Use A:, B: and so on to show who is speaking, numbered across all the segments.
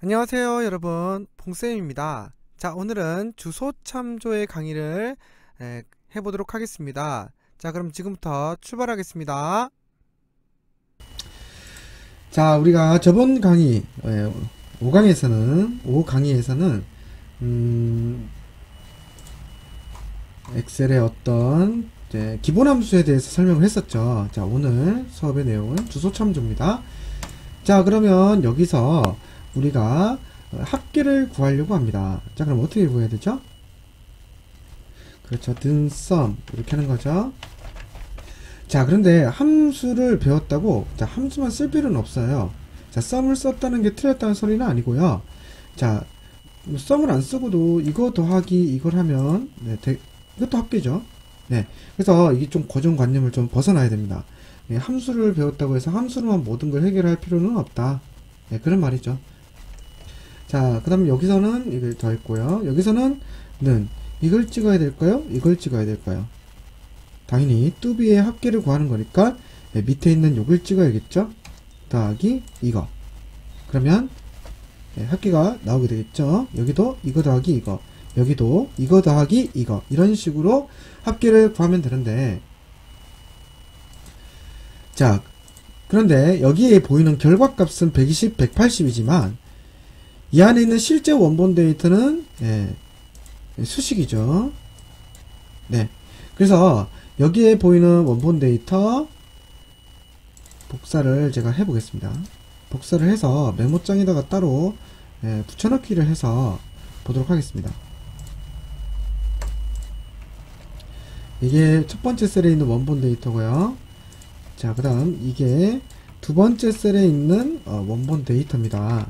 A: 안녕하세요 여러분, 봉쌤입니다. 자, 오늘은 주소 참조의 강의를 해보도록 하겠습니다. 자, 그럼 지금부터 출발하겠습니다. 자, 우리가 저번 강의 5강에서는 엑셀의 어떤 기본 함수에 대해서 설명을 했었죠. 자, 오늘 수업의 내용은 주소 참조입니다. 자, 그러면 여기서 우리가 합계를 구하려고 합니다. 자, 그럼 어떻게 구해야 되죠? 그렇죠. 든썸 이렇게 하는 거죠. 자, 그런데 함수를 배웠다고 자, 함수만 쓸 필요는 없어요. 자, 썸을 썼다는 게 틀렸다는 소리는 아니고요. 자, 썸을 안 쓰고도 이거 더하기 이걸 하면 이것도 합계죠. 네, 그래서 이게 좀 고정관념을 좀 벗어나야 됩니다. 네, 함수를 배웠다고 해서 함수로만 모든 걸 해결할 필요는 없다. 네, 그런 말이죠. 자, 그 다음에 여기서는 이걸 더했고요. 여기서는 이걸 찍어야 될까요? 이걸 찍어야 될까요? 당연히 뚜비의 합계를 구하는 거니까 밑에 있는 요걸 찍어야겠죠? 더하기 이거. 그러면 합계가 나오게 되겠죠? 여기도 이거 더하기 이거, 여기도 이거 더하기 이거, 이런 식으로 합계를 구하면 되는데, 자, 그런데 여기에 보이는 결과값은 120, 180이지만 이 안에 있는 실제 원본 데이터는 수식이죠. 네, 그래서 여기에 보이는 원본 데이터 복사를 제가 해보겠습니다. 복사를 해서 메모장에다가 따로 붙여넣기를 해서 보도록 하겠습니다. 이게 첫 번째 셀에 있는 원본 데이터고요. 자, 그 다음 이게 두 번째 셀에 있는 원본 데이터입니다.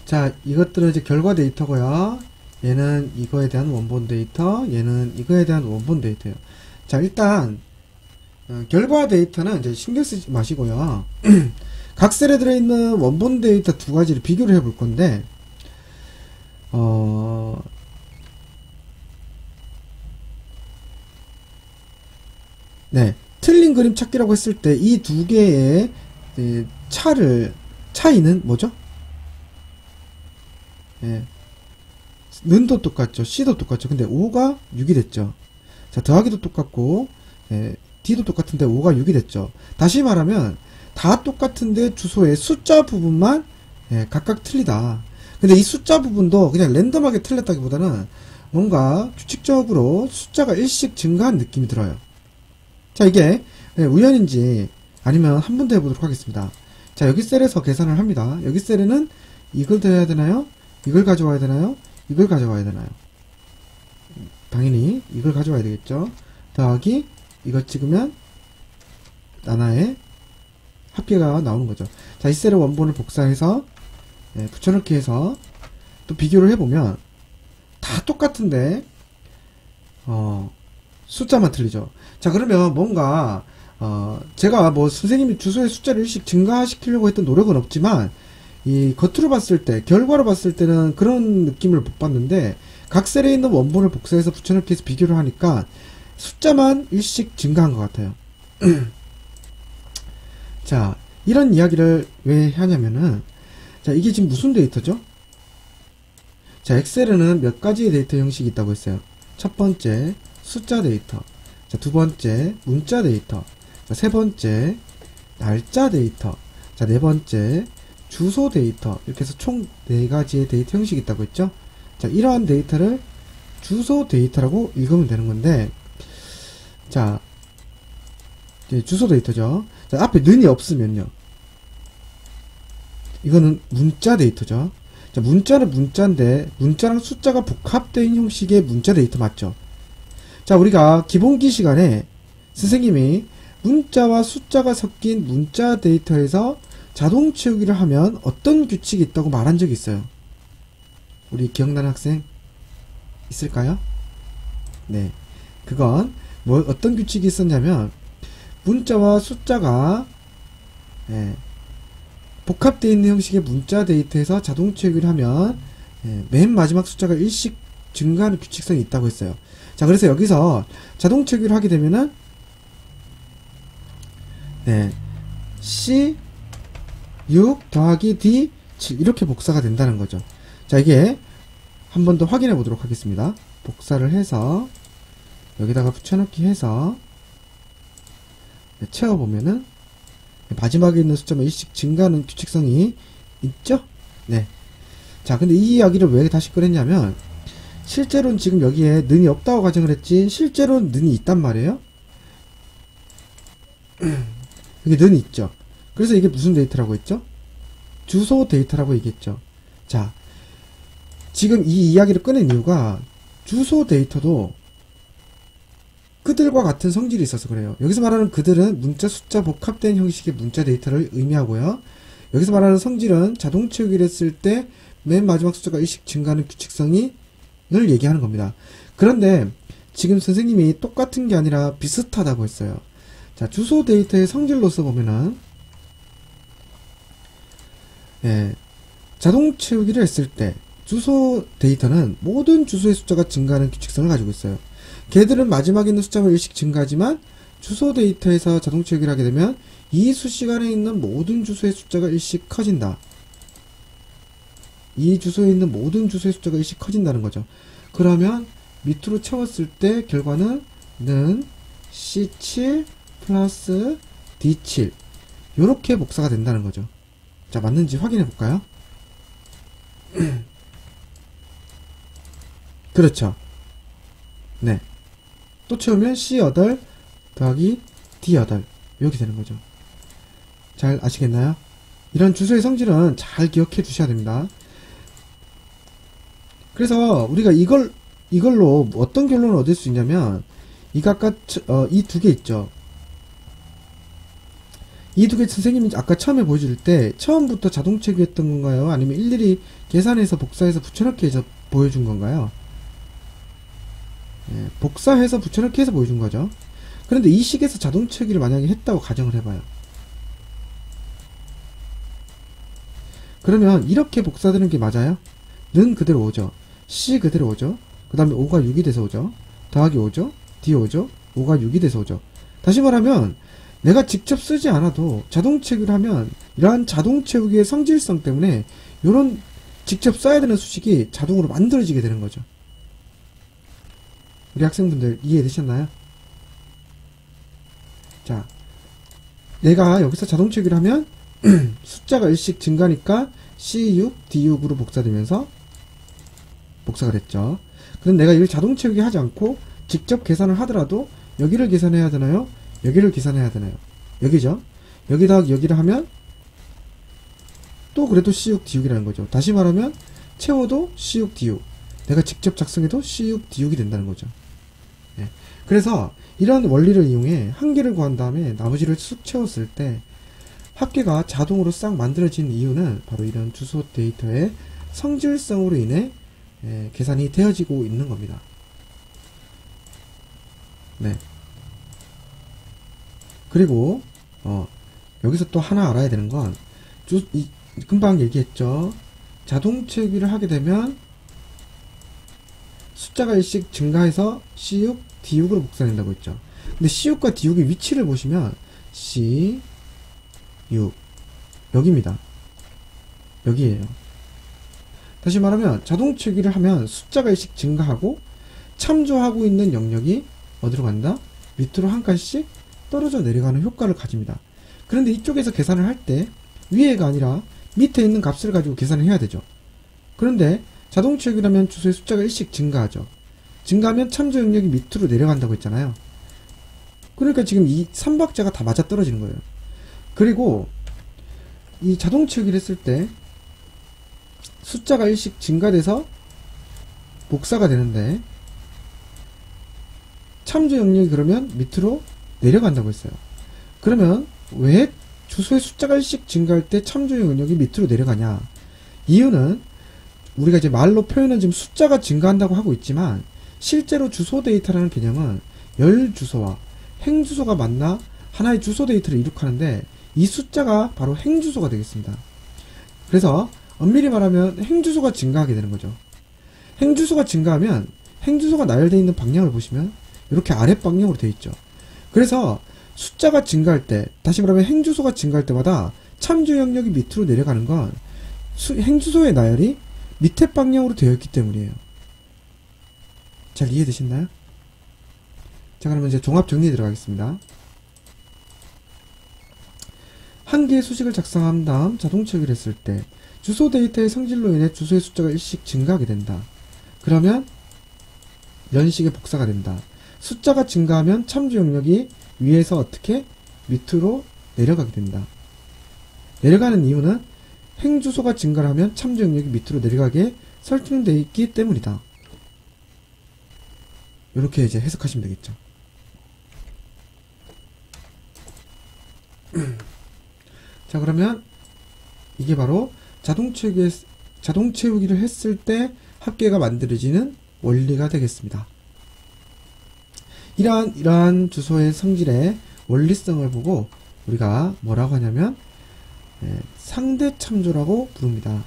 A: 자, 이것들은 이제 결과 데이터고요. 얘는 이거에 대한 원본 데이터, 얘는 이거에 대한 원본 데이터예요. 자, 일단 결과 데이터는 이제 신경 쓰지 마시고요. 각 셀에 들어있는 원본 데이터 두 가지를 비교를 해볼 건데, 네, 틀린 그림 찾기라고 했을 때 이 두 개의 차이는 뭐죠? 예, 는도 똑같죠. C도 똑같죠. 근데 5가 6이 됐죠. 자, 더하기도 똑같고, D도 똑같은데 5가 6이 됐죠. 다시 말하면, 다 똑같은데 주소의 숫자 부분만, 각각 틀리다. 근데 이 숫자 부분도 그냥 랜덤하게 틀렸다기보다는 뭔가 규칙적으로 숫자가 1씩 증가한 느낌이 들어요. 자, 이게 우연인지 아니면 한 번 더 해보도록 하겠습니다. 자, 여기 셀에서 계산을 합니다. 여기 셀에는 이걸 더해야 되나요? 이걸 가져와야 되나요? 이걸 가져와야 되나요? 당연히 이걸 가져와야 되겠죠. 더하기 이거 찍으면 하나의 합계가 나오는 거죠. 자, 이 셀의 원본을 복사해서 붙여넣기 해서 또 비교를 해보면 다 똑같은데 숫자만 틀리죠. 자, 그러면 뭔가 제가 뭐 선생님이 주소의 숫자를 일씩 증가시키려고 했던 노력은 없지만 이 겉으로 봤을 때, 결과로 봤을 때는 그런 느낌을 못 봤는데, 각 셀에 있는 원본을 복사해서 붙여넣기 해서 비교를 하니까 숫자만 일씩 증가한 것 같아요. 자, 이런 이야기를 왜 하냐면은, 자, 이게 지금 무슨 데이터죠? 자, 엑셀에는 몇 가지의 데이터 형식이 있다고 했어요. 첫 번째, 숫자 데이터. 자, 두 번째, 문자 데이터. 자, 세 번째, 날짜 데이터. 자, 네 번째, 주소 데이터. 이렇게 해서 총 4가지의 데이터 형식이 있다고 했죠. 자, 이러한 데이터를 주소 데이터라고 읽으면 되는 건데, 자, 이제 주소 데이터죠. 자, 앞에 는이 없으면요, 이거는 문자 데이터죠. 자, 문자는 문자인데 문자랑 숫자가 복합된 형식의 문자 데이터 맞죠? 자, 우리가 기본기 시간에 선생님이 문자와 숫자가 섞인 문자 데이터에서 자동 채우기를 하면 어떤 규칙이 있다고 말한 적이 있어요. 우리 기억나는 학생 있을까요? 네, 그건 뭐 어떤 규칙이 있었냐면, 문자와 숫자가 복합되어 있는 형식의 문자 데이터에서 자동 채우기를 하면 맨 마지막 숫자가 1씩 증가하는 규칙성이 있다고 했어요. 자, 그래서 여기서 자동 채우기를 하게 되면은 C 6 더하기 D 7 이렇게 복사가 된다는 거죠. 자, 이게 한 번 더 확인해 보도록 하겠습니다. 복사를 해서 여기다가 붙여넣기 해서 채워보면은 마지막에 있는 숫자만 일씩 증가하는 규칙성이 있죠? 네. 자, 근데 이 이야기를 왜 다시 꺼냈냐면 실제로는 지금 여기에 는이 없다고 가정을 했지 실제로는 는이 있단 말이에요. 여기 는이 있죠. 그래서 이게 무슨 데이터라고 했죠? 주소 데이터라고 얘기했죠. 자, 지금 이 이야기를 꺼낸 이유가 주소 데이터도 그들과 같은 성질이 있어서 그래요. 여기서 말하는 그들은 문자 숫자 복합된 형식의 문자 데이터를 의미하고요. 여기서 말하는 성질은 자동 채우기를 했을 때 맨 마지막 숫자가 일씩 증가하는 규칙성이 늘 얘기하는 겁니다. 그런데 지금 선생님이 똑같은 게 아니라 비슷하다고 했어요. 자, 주소 데이터의 성질로서 보면은 자동 채우기를 했을 때 주소 데이터는 모든 주소의 숫자가 증가하는 규칙성을 가지고 있어요. 걔들은 마지막에 있는 숫자만 일씩 증가하지만 주소 데이터에서 자동 채우기를 하게 되면 이 수시간에 있는 모든 주소의 숫자가 일씩 커진다. 이 주소에 있는 모든 주소의 숫자가 일씩 커진다는 거죠. 그러면 밑으로 채웠을 때 결과는 는 C7 플러스 D7 요렇게 복사가 된다는 거죠. 자, 맞는지 확인해 볼까요? 그렇죠. 네. 또 채우면 C8 더하기 D8 이렇게 되는 거죠. 잘 아시겠나요? 이런 주소의 성질은 잘 기억해 두셔야 됩니다. 그래서 우리가 이걸로 어떤 결론을 얻을 수 있냐면 이거 아까 이 두 개 있죠. 이 두 개 선생님이 아까 처음에 보여줄 때 처음부터 자동 채우기했던 건가요? 아니면 일일이 계산해서 복사해서 붙여넣기 해서 보여준 건가요? 예, 복사해서 붙여넣기 해서 보여준 거죠. 그런데 이 식에서 자동 채우기를 만약에 했다고 가정을 해봐요. 그러면 이렇게 복사되는 게 맞아요? 는 그대로 오죠. C 그대로 오죠. 그 다음에 5가 6이 돼서 오죠. 더하기 5죠. D 5죠. 5가 6이 돼서 오죠. 다시 말하면 내가 직접 쓰지 않아도 자동 채우기를 하면 이러한 자동 채우기의 성질성 때문에 이런 직접 써야 되는 수식이 자동으로 만들어지게 되는 거죠. 우리 학생분들 이해되셨나요? 자, 내가 여기서 자동 채우기를 하면 숫자가 일씩 증가하니까 C6, D6으로 복사되면서 복사가 됐죠. 그럼 내가 이걸 자동 채우기 하지 않고 직접 계산을 하더라도 여기를 계산해야 되나요? 여기를 계산해야 되나요? 여기죠. 여기다 여기를 하면 또 그래도 C6, D6이라는 거죠. 다시 말하면 채워도 C6, D6 내가 직접 작성해도 C6, D6이 된다는 거죠. 네. 그래서 이런 원리를 이용해 한 개를 구한 다음에 나머지를 쑥 채웠을 때 합계가 자동으로 싹 만들어진 이유는 바로 이런 주소 데이터의 성질성으로 인해 계산이 되어지고 있는 겁니다. 네. 그리고 여기서 또 하나 알아야 되는 건 금방 얘기했죠. 자동 채우기를 하게 되면 숫자가 일씩 증가해서 C6, D6으로 복사된다고 했죠. 근데 C6과 D6의 위치를 보시면 C6 여기입니다. 여기에요. 다시 말하면 자동 채우기를 하면 숫자가 일씩 증가하고 참조하고 있는 영역이 어디로 간다? 밑으로 한 칸씩 떨어져 내려가는 효과를 가집니다. 그런데 이쪽에서 계산을 할 때 위에가 아니라 밑에 있는 값을 가지고 계산을 해야 되죠. 그런데 자동 채우기라면 주소의 숫자가 일씩 증가하죠. 증가하면 참조 영역이 밑으로 내려간다고 했잖아요. 그러니까 지금 이 3박자가 다 맞아 떨어지는 거예요. 그리고 이 자동 채우기를 했을 때 숫자가 일씩 증가돼서 복사가 되는데 참조 영역이 그러면 밑으로 내려간다고 했어요. 그러면 왜 주소의 숫자가 일씩 증가할 때 참조 영역이 밑으로 내려가냐? 이유는 우리가 이제 말로 표현은 지금 숫자가 증가한다고 하고 있지만 실제로 주소 데이터라는 개념은 열 주소와 행 주소가 만나 하나의 주소 데이터를 이룩하는데 이 숫자가 바로 행 주소가 되겠습니다. 그래서 엄밀히 말하면 행 주소가 증가하게 되는 거죠. 행 주소가 증가하면 행 주소가 나열되어 있는 방향을 보시면 이렇게 아랫 방향으로 되어 있죠. 그래서 숫자가 증가할 때, 다시 말하면 행 주소가 증가할 때마다 참조 영역이 밑으로 내려가는 건 행주소의 나열이 밑에 방향으로 되어 있기 때문이에요. 잘 이해되셨나요? 자, 그러면 이제 종합 정리에 들어가겠습니다. 한 개의 수식을 작성한 다음 자동 체크를 했을 때 주소 데이터의 성질로 인해 주소의 숫자가 일씩 증가하게 된다. 그러면 이런 식의 복사가 된다. 숫자가 증가하면 참조 영역이 위에서 어떻게 밑으로 내려가게 된다. 내려가는 이유는 행주소가 증가를 하면 참조 영역이 밑으로 내려가게 설정되어 있기 때문이다. 이렇게 이제 해석하시면 되겠죠. 자, 그러면 이게 바로 자동 채우기를 했을 때 합계가 만들어지는 원리가 되겠습니다. 이러한 주소의 성질의 원리성을 보고 우리가 뭐라고 하냐면 상대 참조라고 부릅니다.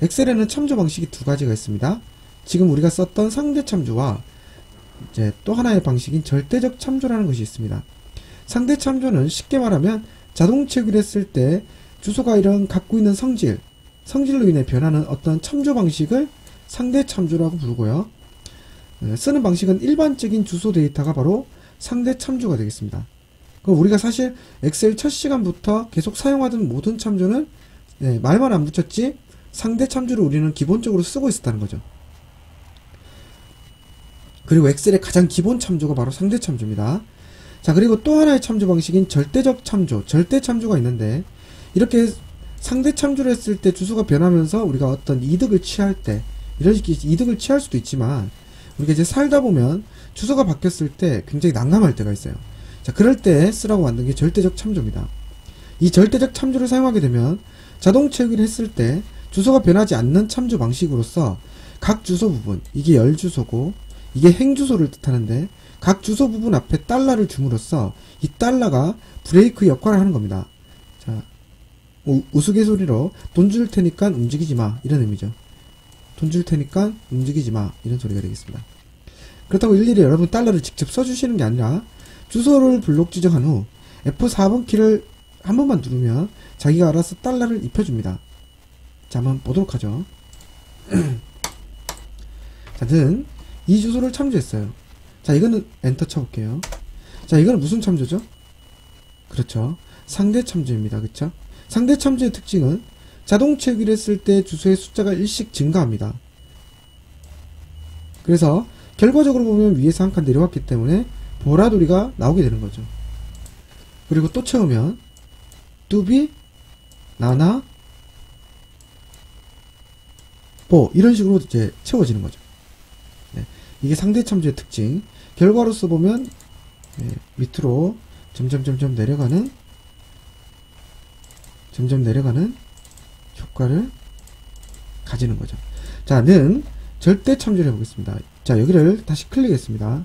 A: 엑셀에는 참조 방식이 두 가지가 있습니다. 지금 우리가 썼던 상대 참조와 이제 또 하나의 방식인 절대적 참조라는 것이 있습니다. 상대 참조는 쉽게 말하면 자동 채우기를 했을 때 주소가 이런 갖고 있는 성질로 인해 변하는 어떤 참조 방식을 상대 참조라고 부르고요. 쓰는 방식은 일반적인 주소 데이터가 바로 상대 참조가 되겠습니다. 우리가 사실 엑셀 첫 시간부터 계속 사용하던 모든 참조는 말만 안 붙였지 상대 참조를 우리는 기본적으로 쓰고 있었다는 거죠. 그리고 엑셀의 가장 기본 참조가 바로 상대 참조입니다. 자, 그리고 또 하나의 참조 방식인 절대적 참조, 절대 참조가 있는데 이렇게 상대 참조를 했을 때 주소가 변하면서 우리가 어떤 이득을 취할 때 이렇게 이득을 취할 수도 있지만 우리가 이제 살다 보면 주소가 바뀌었을 때 굉장히 난감할 때가 있어요. 자, 그럴 때 쓰라고 만든 게 절대적 참조입니다. 이 절대적 참조를 사용하게 되면 자동 채우기를 했을 때 주소가 변하지 않는 참조 방식으로서 각 주소 부분, 이게 열 주소고 이게 행주소를 뜻하는데 각 주소 부분 앞에 달러를 줌으로써 이 달러가 브레이크 역할을 하는 겁니다. 자, 우스갯소리로 돈 줄 테니까 움직이지 마, 이런 의미죠. 돈 줄 테니까 움직이지 마, 이런 소리가 되겠습니다. 그렇다고 일일이 여러분 달러를 직접 써주시는 게 아니라 주소를 블록 지정한 후 F4번 키를 한 번만 누르면 자기가 알아서 달러를 입혀줍니다. 자, 한번 보도록 하죠. 자, 는 이 주소를 참조했어요. 자, 이거는 엔터 쳐볼게요. 자, 이거는 무슨 참조죠? 그렇죠. 상대 참조입니다. 그쵸? 상대 참조의 특징은 자동 채우기를 했을 때 주소의 숫자가 일씩 증가합니다. 그래서 결과적으로 보면 위에서 한 칸 내려왔기 때문에 보라돌이가 나오게 되는 거죠. 그리고 또 채우면 뚜비, 나나, 보 이런 식으로 이제 채워지는 거죠. 네. 이게 상대 참조의 특징. 결과로서 보면 밑으로 점점 내려가는 효과를 가지는 거죠. 자, 는 절대 참조를 해보겠습니다. 자, 여기를 다시 클릭했습니다.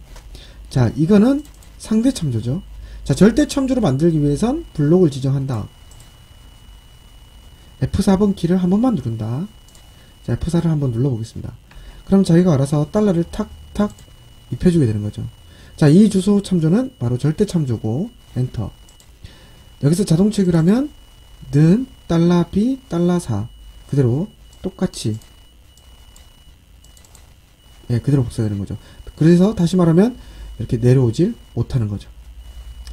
A: 자, 이거는 상대 참조죠. 자, 절대 참조를 만들기 위해선 블록을 지정한다. F4번 키를 한 번만 누른다. 자, F4를 한번 눌러보겠습니다. 그럼 자기가 알아서 달러를 탁탁 입혀주게 되는 거죠. 자, 이 주소 참조는 바로 절대 참조고 엔터. 여기서 자동 채우기를 하면 는 $B $4 그대로 똑같이 그대로 복사되는 거죠. 그래서 다시 말하면 이렇게 내려오질 못하는 거죠.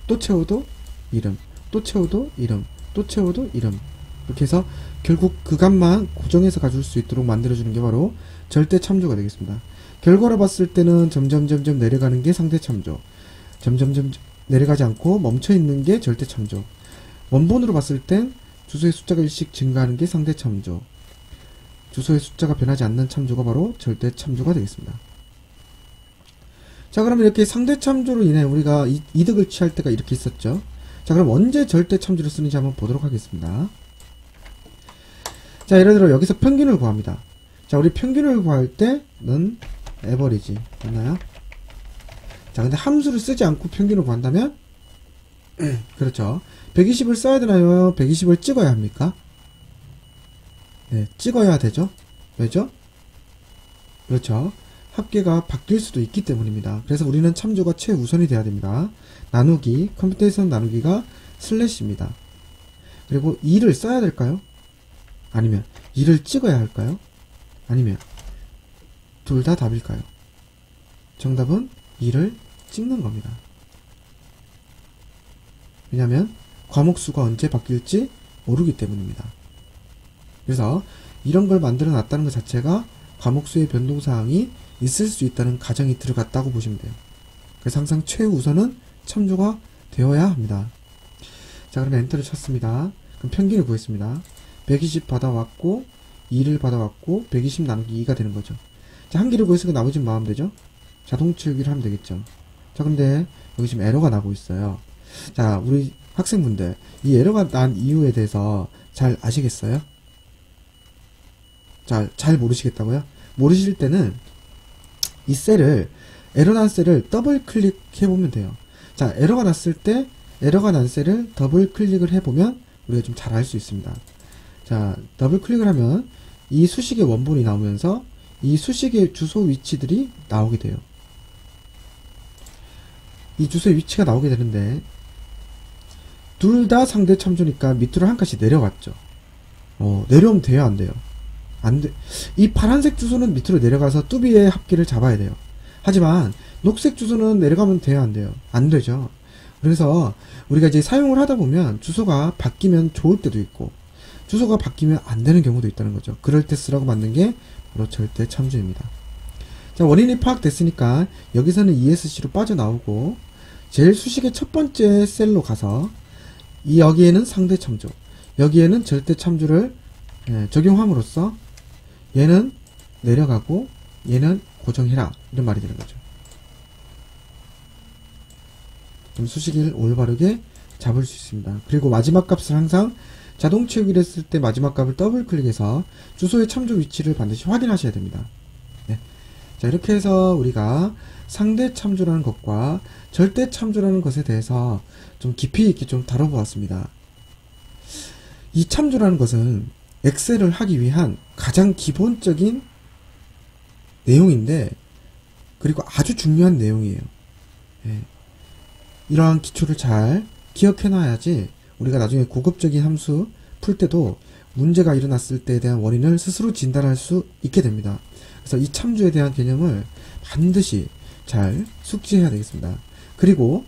A: 또 채워도 이름, 또 채워도 이름, 또 채워도 이름. 이렇게 해서 결국 그 값만 고정해서 가줄 수 있도록 만들어주는 게 바로 절대 참조가 되겠습니다. 결과로 봤을 때는 점점 내려가는 게 상대 참조, 점점 내려가지 않고 멈춰있는 게 절대 참조, 원본으로 봤을 땐 주소의 숫자가 일씩 증가하는 게 상대 참조, 주소의 숫자가 변하지 않는 참조가 바로 절대 참조가 되겠습니다. 자, 그럼 이렇게 상대 참조로 인해 우리가 이득을 취할 때가 이렇게 있었죠. 자, 그럼 언제 절대 참조를 쓰는지 한번 보도록 하겠습니다. 자, 예를 들어 여기서 평균을 구합니다. 자, 우리 평균을 구할 때는 에버리지 맞나요? 자, 근데 함수를 쓰지 않고 평균을 구한다면 그렇죠. 120을 써야 되나요? 120을 찍어야 합니까? 네, 찍어야 되죠. 왜죠? 그렇죠. 합계가 바뀔 수도 있기 때문입니다. 그래서 우리는 참조가 최우선이 돼야 됩니다. 나누기, 컴퓨터에서는 나누기가 슬래시입니다. 그리고 2를 써야 될까요? 아니면 2를 찍어야 할까요? 아니면 둘 다 답일까요? 정답은 2를 찍는 겁니다. 왜냐하면 과목수가 언제 바뀔지 모르기 때문입니다. 그래서 이런 걸 만들어 놨다는 것 자체가 과목수의 변동사항이 있을 수 있다는 가정이 들어갔다고 보시면 돼요. 그래서 항상 최우선은 참조가 되어야 합니다. 자, 그러면 엔터를 쳤습니다. 그럼 평균을 구했습니다. 120 받아왔고 2를 받아왔고 120 나누기 2가 되는 거죠. 자, 한 개를 구했으니까 나머지는 뭐 하면 되죠? 자동 채우기를 하면 되겠죠. 자, 근데 여기 지금 에러가 나고 있어요. 자, 우리 학생분들 이 에러가 난 이유에 대해서 잘 아시겠어요? 잘 모르시겠다고요? 모르실 때는 이 셀을 에러 난 셀을 더블 클릭해 보면 돼요. 자, 에러가 났을 때 에러가 난 셀을 더블 클릭을 해보면 우리가 좀 잘 알 수 있습니다. 자, 더블 클릭을 하면 이 수식의 원본이 나오면서 이 수식의 주소 위치들이 나오게 돼요. 이 주소의 위치가 나오게 되는데 둘 다 상대 참조니까 밑으로 한 칸씩 내려갔죠. 내려오면 돼요, 안 돼요? 안 돼. 이 파란색 주소는 밑으로 내려가서 뚜비의 합계를 잡아야 돼요. 하지만 녹색 주소는 내려가면 돼요, 안 돼요? 안 되죠. 그래서 우리가 이제 사용을 하다 보면 주소가 바뀌면 좋을 때도 있고 주소가 바뀌면 안 되는 경우도 있다는 거죠. 그럴 때 쓰라고 만든 게 바로 절대 참조입니다. 자, 원인이 파악됐으니까 여기서는 ESC로 빠져나오고 제일 수식의 첫 번째 셀로 가서 여기에는 상대 참조, 여기에는 절대 참조를 적용함으로써 얘는 내려가고 얘는 고정해라, 이런 말이 되는 거죠. 그럼 수식을 올바르게 잡을 수 있습니다. 그리고 마지막 값을 항상 자동 채우기를 했을 때 마지막 값을 더블 클릭해서 주소의 참조 위치를 반드시 확인하셔야 됩니다. 네. 자, 이렇게 해서 우리가 상대 참조라는 것과 절대 참조라는 것에 대해서 좀 깊이 있게 좀 다뤄보았습니다. 이 참조라는 것은 엑셀을 하기 위한 가장 기본적인 내용인데, 그리고 아주 중요한 내용이에요. 예. 이러한 기초를 잘 기억해놔야지 우리가 나중에 고급적인 함수 풀 때도 문제가 일어났을 때에 대한 원인을 스스로 진단할 수 있게 됩니다. 그래서 이 참조에 대한 개념을 반드시 잘 숙지해야 되겠습니다. 그리고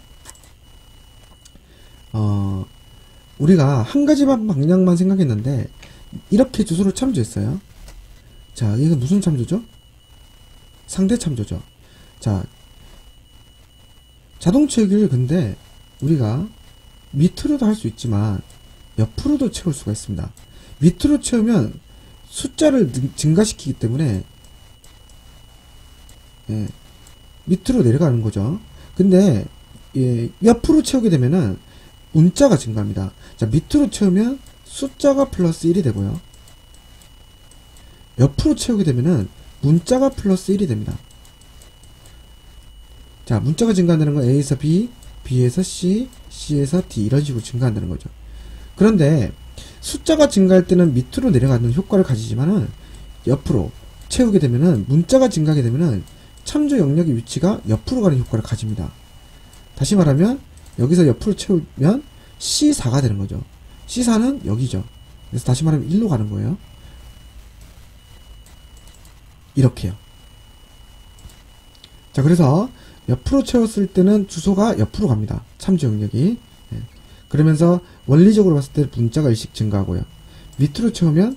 A: 우리가 한 가지 방향만 생각했는데 이렇게 주소를 참조했어요. 자, 이건 무슨 참조죠? 상대 참조죠. 자, 자동 채우기를 근데 우리가 밑으로도 할 수 있지만 옆으로도 채울 수가 있습니다. 밑으로 채우면 숫자를 증가시키기 때문에 밑으로 내려가는 거죠. 근데 옆으로 채우게 되면은 문자가 증가합니다. 자, 밑으로 채우면 숫자가 플러스 1이 되고요. 옆으로 채우게 되면은 문자가 플러스 1이 됩니다. 자, 문자가 증가한다는 건 A에서 B, B에서 C, C에서 D 이런 식으로 증가한다는 거죠. 그런데 숫자가 증가할 때는 밑으로 내려가는 효과를 가지지만은 옆으로 채우게 되면은 문자가 증가하게 되면은 참조 영역의 위치가 옆으로 가는 효과를 가집니다. 다시 말하면 여기서 옆으로 채우면 C4가 되는 거죠. C4는 여기죠. 그래서 다시 말하면 1로 가는 거예요. 이렇게요. 자, 그래서 옆으로 채웠을 때는 주소가 옆으로 갑니다. 참조 영역이. 그러면서 원리적으로 봤을 때 문자가 1씩 증가하고요. 밑으로 채우면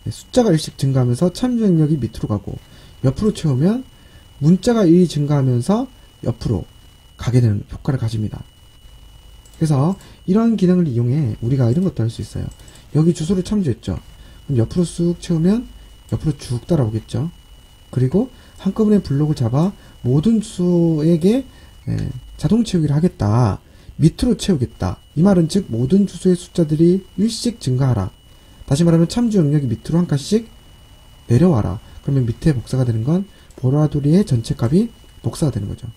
A: 숫자가 1씩 증가하면서 참조 영역이 밑으로 가고, 옆으로 채우면 문자가 1이 증가하면서 옆으로 가게 되는 효과를 가집니다. 그래서 이런 기능을 이용해 우리가 이런 것도 할 수 있어요. 여기 주소를 참조했죠. 그럼 옆으로 쑥 채우면 옆으로 쭉 따라오겠죠. 그리고 한꺼번에 블록을 잡아 모든 주소에게 자동 채우기를 하겠다. 밑으로 채우겠다. 이 말은 즉 모든 주소의 숫자들이 1씩 증가하라. 다시 말하면 참조 영역이 밑으로 한 칸씩 내려와라. 그러면 밑에 복사가 되는 건 보라돌이의 전체 값이 복사가 되는 거죠.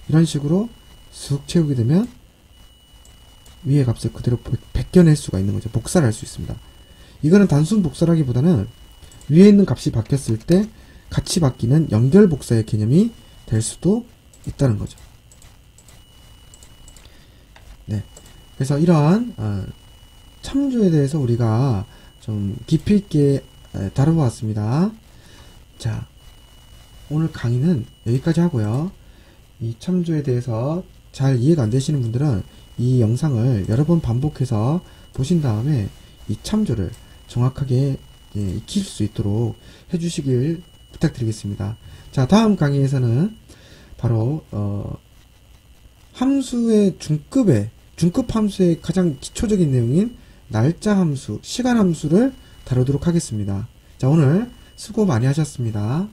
A: 이런 식으로 쑥 채우게 되면 위의 값을 그대로 벗겨낼 수가 있는 거죠. 복사를 할 수 있습니다. 이거는 단순 복사라기보다는 위에 있는 값이 바뀌었을 때 같이 바뀌는 연결 복사의 개념이 될 수도 있다는 거죠. 네. 그래서 이러한 참조에 대해서 우리가 좀 깊이 있게 다뤄보았습니다. 자, 오늘 강의는 여기까지 하고요. 이 참조에 대해서 잘 이해가 안 되시는 분들은 이 영상을 여러 번 반복해서 보신 다음에 이 참조를 정확하게 익힐 수 있도록 해주시길 부탁드리겠습니다. 자, 다음 강의에서는 바로 함수의 중급 함수의 가장 기초적인 내용인 날짜 함수, 시간 함수를 다루도록 하겠습니다. 자, 오늘 수고 많이 하셨습니다.